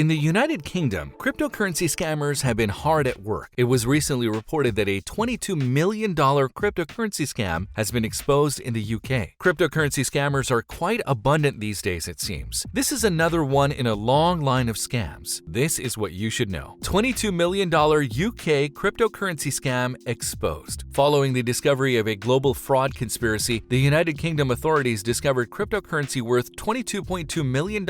In the United Kingdom, cryptocurrency scammers have been hard at work. It was recently reported that a $22 million cryptocurrency scam has been exposed in the UK. Cryptocurrency scammers are quite abundant these days, it seems. This is another one in a long line of scams. This is what you should know. $22 million UK cryptocurrency scam exposed. Following the discovery of a global fraud conspiracy, the United Kingdom authorities discovered cryptocurrency worth $22.2 million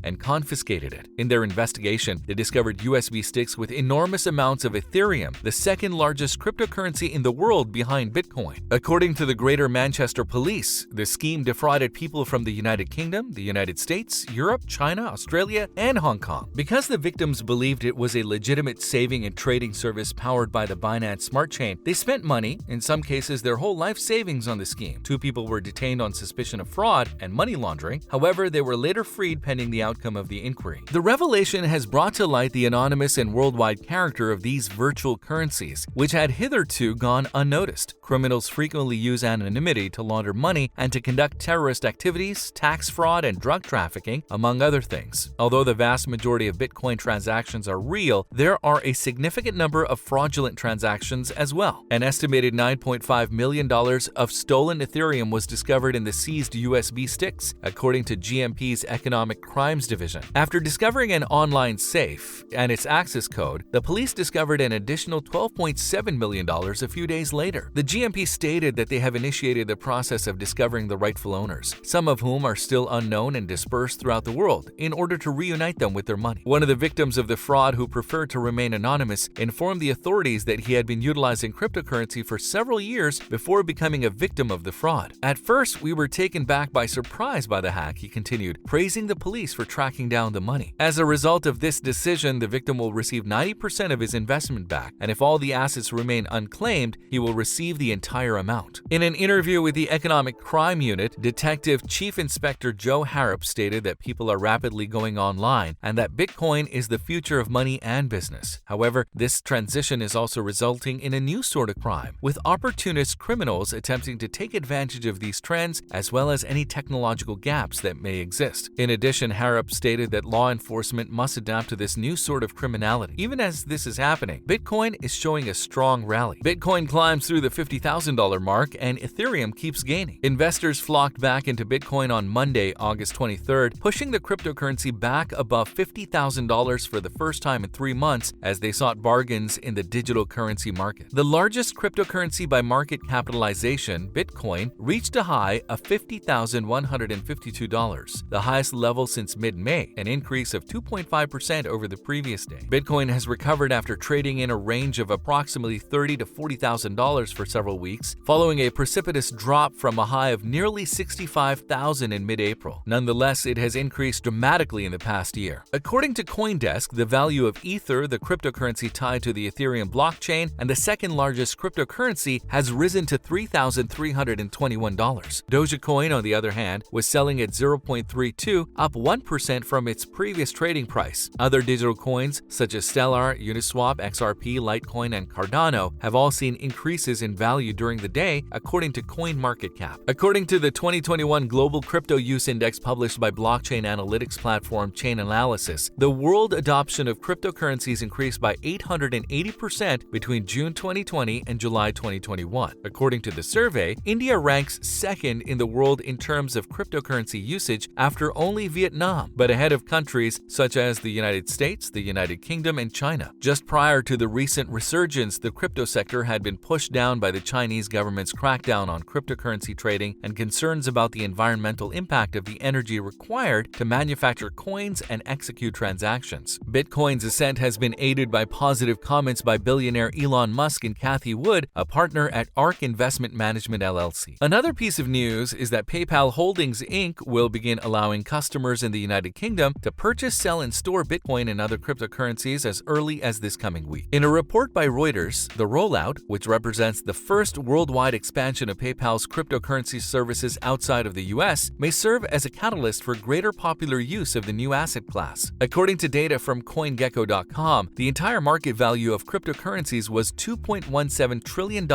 and confiscated it. In their investigation, they discovered USB sticks with enormous amounts of Ethereum, the second largest cryptocurrency in the world behind Bitcoin. According to the Greater Manchester Police, the scheme defrauded people from the United Kingdom, the United States, Europe, China, Australia, and Hong Kong. Because the victims believed it was a legitimate saving and trading service powered by the Binance Smart Chain, they spent money, in some cases their whole life savings, on the scheme. 2 people were detained on suspicion of fraud and money laundering. However, they were later freed pending the outcome of the inquiry. The revelation has brought to light the anonymous and worldwide character of these virtual currencies, which had hitherto gone unnoticed. Criminals frequently use anonymity to launder money and to conduct terrorist activities, tax fraud, and drug trafficking, among other things. Although the vast majority of Bitcoin transactions are real, there are a significant number of fraudulent transactions as well. An estimated $9.5 million of stolen Ethereum was discovered in the seized USB sticks, according to GMP's Economic Crimes Division. After discovering an online safe and its access code, the police discovered an additional $12.7 million a few days later. The GMP stated that they have initiated the process of discovering the rightful owners, some of whom are still unknown and dispersed throughout the world, in order to reunite them with their money. One of the victims of the fraud, who preferred to remain anonymous, informed the authorities that he had been utilizing cryptocurrency for several years before becoming a victim of the fraud. "At first, we were taken back by surprise by the hack," he continued, praising the police for tracking down the money. As a result of this decision, the victim will receive 90% of his investment back, and if all the assets remain unclaimed, he will receive the entire amount. In an interview with the Economic Crime Unit, Detective Chief Inspector Joe Harrop stated that people are rapidly going online and that Bitcoin is the future of money and business. However, this transition is also resulting in a new sort of crime, with opportunist criminals attempting to take advantage of these trends as well as any technological gaps that may exist. In addition, Harrop stated that law enforcement must adapt to this new sort of criminality. Even as this is happening, Bitcoin is showing a strong rally. Bitcoin climbs through the $50,000 mark and Ethereum keeps gaining. Investors flocked back into Bitcoin on Monday, August 23rd, pushing the cryptocurrency back above $50,000 for the first time in 3 months as they sought bargains in the digital currency market. The largest cryptocurrency by market capitalization, Bitcoin, reached a high of $50,152, the highest level since mid-May, an increase of 2.5% over the previous day. Bitcoin has recovered after trading in a range of approximately $30,000 to $40,000 for several weeks, following a precipitous drop from a high of nearly $65,000 in mid-April. Nonetheless, it has increased dramatically in the past year. According to CoinDesk, the value of Ether, the cryptocurrency tied to the Ethereum blockchain and the second largest cryptocurrency, has risen to $3,321. Dogecoin, on the other hand, was selling at 0.32, up 1% from its previous trading price. Other digital coins such as Stellar, Uniswap, XRP, Litecoin, and Cardano have all seen increases in value during the day, according to CoinMarketCap. According to the 2021 Global Crypto Use Index published by blockchain analytics platform Chainalysis, the world adoption of cryptocurrencies increased by 880% between June 2020 and July 2021. According to the survey, India ranks second in the world in terms of cryptocurrency usage after only Vietnam, but ahead of countries such as the United States, the United Kingdom, and China. Just prior to the recent resurgence, the crypto sector had been pushed down by the Chinese government's crackdown on cryptocurrency trading and concerns about the environmental impact of the energy required to manufacture coins and execute transactions. Bitcoin's ascent has been aided by positive comments by billionaire Elon Musk and Cathie Wood, a partner at ARK Investment Management LLC. Another piece of news is that PayPal Holdings Inc. will begin allowing customers in the United Kingdom to purchase, sell, and store Bitcoin and other cryptocurrencies as early as this coming week. In a report by Reuters, the rollout, which represents the first worldwide expansion of PayPal's cryptocurrency services outside of the US, may serve as a catalyst for greater popular use of the new asset class. According to data from CoinGecko.com, the entire market value of cryptocurrencies was $2.17 trillion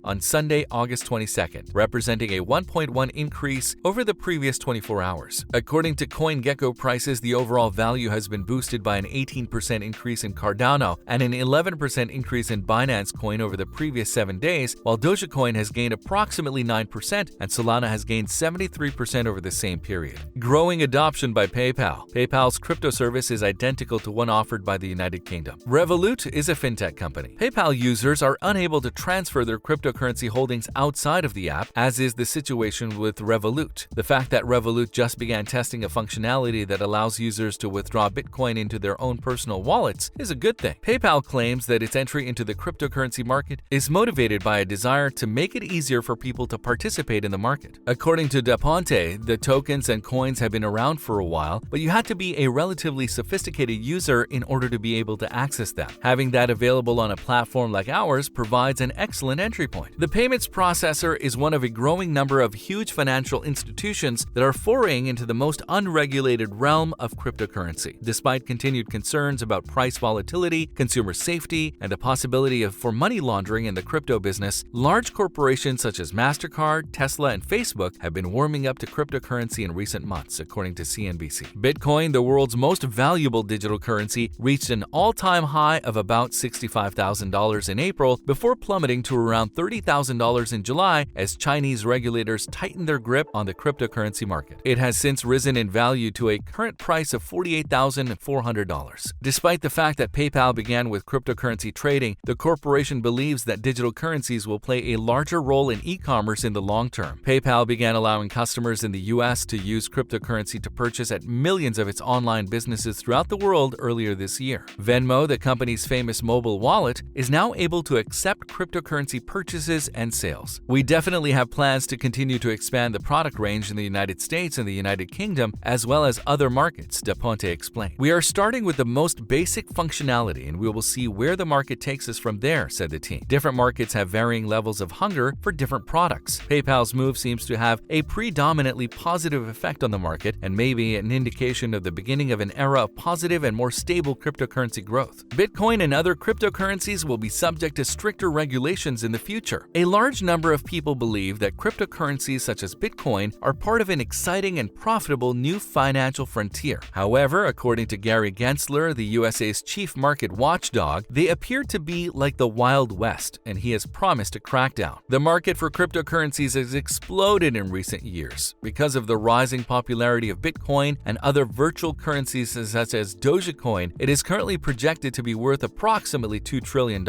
on Sunday, August 22nd, representing a 1.1 increase over the previous 24 hours. According to CoinGecko prices, the overall value has has been boosted by an 18% increase in Cardano and an 11% increase in Binance Coin over the previous 7 days, while Dogecoin has gained approximately 9% and Solana has gained 73% over the same period. Growing adoption by PayPal. PayPal's crypto service is identical to one offered by the United Kingdom. Revolut is a fintech company. PayPal users are unable to transfer their cryptocurrency holdings outside of the app, as is the situation with Revolut. The fact that Revolut just began testing a functionality that allows users to withdraw Bitcoin into their own personal wallets is a good thing. PayPal claims that its entry into the cryptocurrency market is motivated by a desire to make it easier for people to participate in the market. According to Decrypt, the tokens and coins have been around for a while, but you had to be a relatively sophisticated user in order to be able to access them. Having that available on a platform like ours provides an excellent entry point. The payments processor is one of a growing number of huge financial institutions that are foraying into the most unregulated realm of cryptocurrency. Despite continued concerns about price volatility, consumer safety, and the possibility for money laundering in the crypto business, large corporations such as MasterCard, Tesla, and Facebook have been warming up to cryptocurrency in recent months, according to CNBC. Bitcoin, the world's most valuable digital currency, reached an all-time high of about $65,000 in April before plummeting to around $30,000 in July as Chinese regulators tightened their grip on the cryptocurrency market. It has since risen in value to a current price of $48,400. Despite the fact that PayPal began with cryptocurrency trading, the corporation believes that digital currencies will play a larger role in e-commerce in the long term. PayPal began allowing customers in the US to use cryptocurrency to purchase at millions of its online businesses throughout the world earlier this year. Venmo, the company's famous mobile wallet, is now able to accept cryptocurrency purchases and sales. We definitely have plans to continue to expand the product range in the United States and the United Kingdom, as well as other markets, Decrypt explained. We are starting with the most basic functionality and we will see where the market takes us from there, said the team. Different markets have varying levels of hunger for different products. PayPal's move seems to have a predominantly positive effect on the market and may be an indication of the beginning of an era of positive and more stable cryptocurrency growth. Bitcoin and other cryptocurrencies will be subject to stricter regulations in the future. A large number of people believe that cryptocurrencies such as Bitcoin are part of an exciting and profitable new financial frontier. However, according to Gary Gensler, the USA's chief market watchdog, they appear to be like the Wild West, and he has promised a crackdown. The market for cryptocurrencies has exploded in recent years because of the rising popularity of Bitcoin and other virtual currencies such as Dogecoin. It is currently projected to be worth approximately $2 trillion.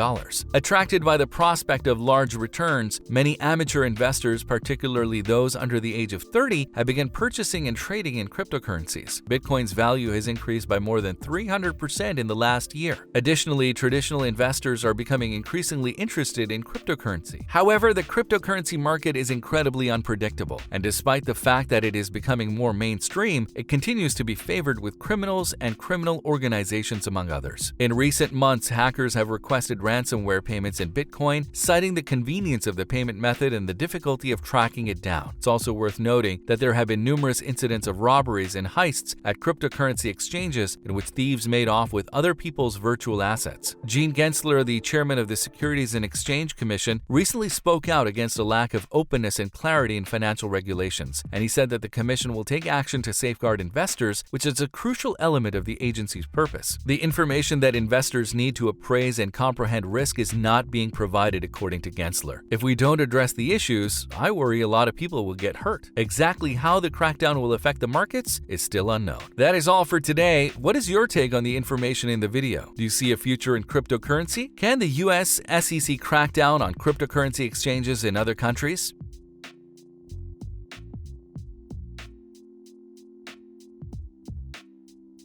Attracted by the prospect of large returns, many amateur investors, particularly those under the age of 30, have begun purchasing and trading in cryptocurrencies. Bitcoin's value has increased by more than 300% in the last year. Additionally, traditional investors are becoming increasingly interested in cryptocurrency. However, the cryptocurrency market is incredibly unpredictable, and despite the fact that it is becoming more mainstream, it continues to be favored with criminals and criminal organizations, among others. In recent months, hackers have requested ransomware payments in Bitcoin, citing the convenience of the payment method and the difficulty of tracking it down. It's also worth noting that there have been numerous incidents of robberies and heists at cryptocurrency exchanges in which thieves made off with other people's virtual assets. Gene Gensler, the chairman of the Securities and Exchange Commission, recently spoke out against a lack of openness and clarity in financial regulations, and he said that the commission will take action to safeguard investors, which is a crucial element of the agency's purpose. The information that investors need to appraise and comprehend risk is not being provided, according to Gensler. If we don't address the issues, I worry a lot of people will get hurt. Exactly how the crackdown will affect the markets is still unknown. That is all for today. What is your take on the information in the video? Do you see a future in cryptocurrency? Can the US SEC crack down on cryptocurrency exchanges in other countries?